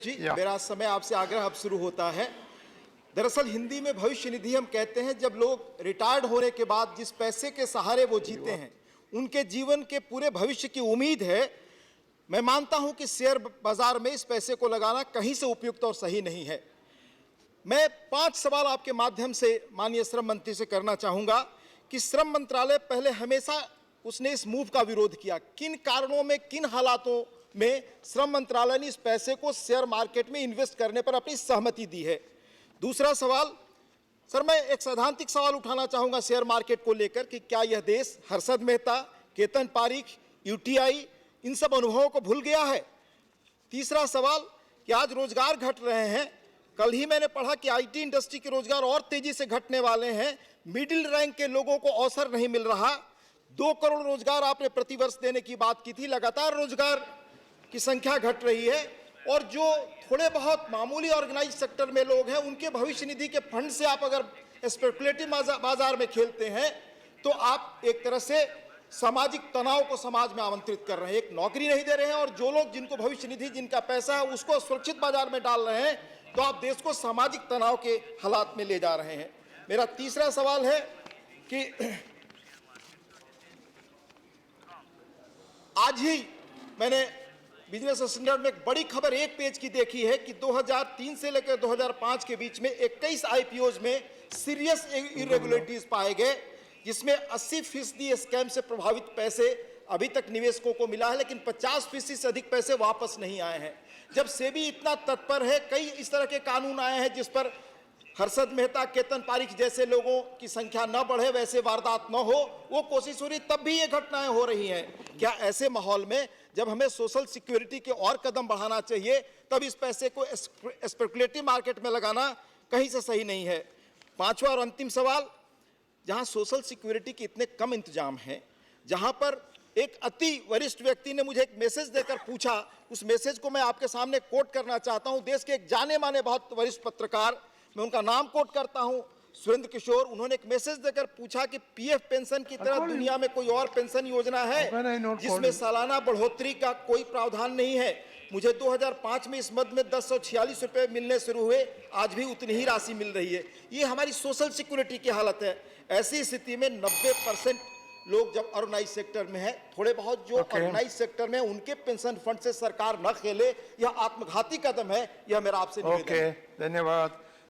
जी मेरा समय आपसे आग्रह अब शुरू होता है। दरअसल हिंदी में भविष्य निधि हम कहते हैं जब लोग रिटायर्ड होने के बाद जिस पैसे के सहारे वो जीते हैं, उनके जीवन के पूरे भविष्य की उम्मीद है। मैं मानता हूं कि शेयर बाजार में इस पैसे को लगाना कहीं से उपयुक्त और सही नहीं है। मैं 5 सवाल आपके माध्यम से माननीय श्रम मंत्री से करना चाहूंगा कि श्रम मंत्रालय पहले हमेशा उसने इस मूव का विरोध किया, किन कारणों में, किन हालातों में श्रम मंत्रालय ने इस पैसे को शेयर मार्केट में इन्वेस्ट करने पर अपनी सहमति दी है। दूसरा सवाल, सर मैं एक सैद्धांतिक सवाल उठाना चाहूंगा शेयर मार्केट को लेकर कि क्या यह देश हर्षद मेहता, केतन पारीख, यूटीआई इन सब अनुभवों को भूल गया है? तीसरा सवाल कि आज रोजगार घट रहे हैं, कल ही मैंने पढ़ा कि आईटी इंडस्ट्री के रोजगार और तेजी से घटने वाले हैं, मिडिल रैंक के लोगों को अवसर नहीं मिल रहा। 2 करोड़ रोजगार आपने प्रतिवर्ष देने की बात की थी, लगातार रोजगार की संख्या घट रही है और जो थोड़े बहुत मामूली ऑर्गेनाइज सेक्टर में लोग हैं उनके भविष्य निधि के फंड से आप अगर स्पेकुलेटिव बाजार में खेलते हैं तो आप एक तरह से सामाजिक तनाव को समाज में आमंत्रित कर रहे हैं। एक नौकरी नहीं दे रहे हैं और जो लोग जिनको भविष्य निधि जिनका पैसा है उसको सुरक्षित बाजार में डाल रहे हैं, तो आप देश को सामाजिक तनाव के हालात में ले जा रहे हैं। मेरा तीसरा सवाल है कि आज ही मैंने बिजनेस स्टैंडर्ड में एक बड़ी खबर 1 पेज की देखी है कि 2003 से लेकर 2005 के बीच में 21 आईपीओज में सीरियस इरेगुलरिटीज पाए गए, जिसमें 80% स्कैम से प्रभावित पैसे अभी तक निवेशकों को मिला है, लेकिन 50% से अधिक पैसे वापस नहीं आए हैं। जब सेबी इतना तत्पर है, कई इस तरह के कानून आए हैं जिस पर हर्षद मेहता, केतन पारीख जैसे लोगों की संख्या न बढ़े, वैसे वारदात न हो, वो कोशिश हो रही, तब भी ये घटनाएं हो रही हैं। क्या ऐसे माहौल में जब हमें सोशल सिक्योरिटी के और कदम बढ़ाना चाहिए, तब इस पैसे को स्पेकुलेटिव मार्केट में लगाना कहीं से सही नहीं है? 5वां और अंतिम सवाल, जहां सोशल सिक्योरिटी के इतने कम इंतजाम हैं, जहां पर एक अति वरिष्ठ व्यक्ति ने मुझे एक मैसेज देकर पूछा, उस मैसेज को मैं आपके सामने कोट करना चाहता हूं। देश के एक जाने माने बहुत वरिष्ठ पत्रकार, मैं उनका नाम कोट करता हूं, सुरेंद्र किशोर, उन्होंने एक मैसेज देकर पूछा कि पीएफ पेंशन की तरह दुनिया में कोई और पेंशन योजना है जिसमें सालाना बढ़ोतरी का कोई प्रावधान नहीं है? मुझे 2005 में इस मद में 1046 रुपए मिलने शुरू हुए, आज भी उतनी ही राशि मिल रही है। ये हमारी सोशल सिक्योरिटी की हालत है। ऐसी स्थिति में 90% लोग जब ऑर्गेनाइज सेक्टर में है, थोड़े बहुत जो ऑर्गेनाइज सेक्टर में उनके पेंशन फंड से सरकार न खेले, यह आत्मघाती कदम है। यह मेरा आपसे निवेदन है। धन्यवाद।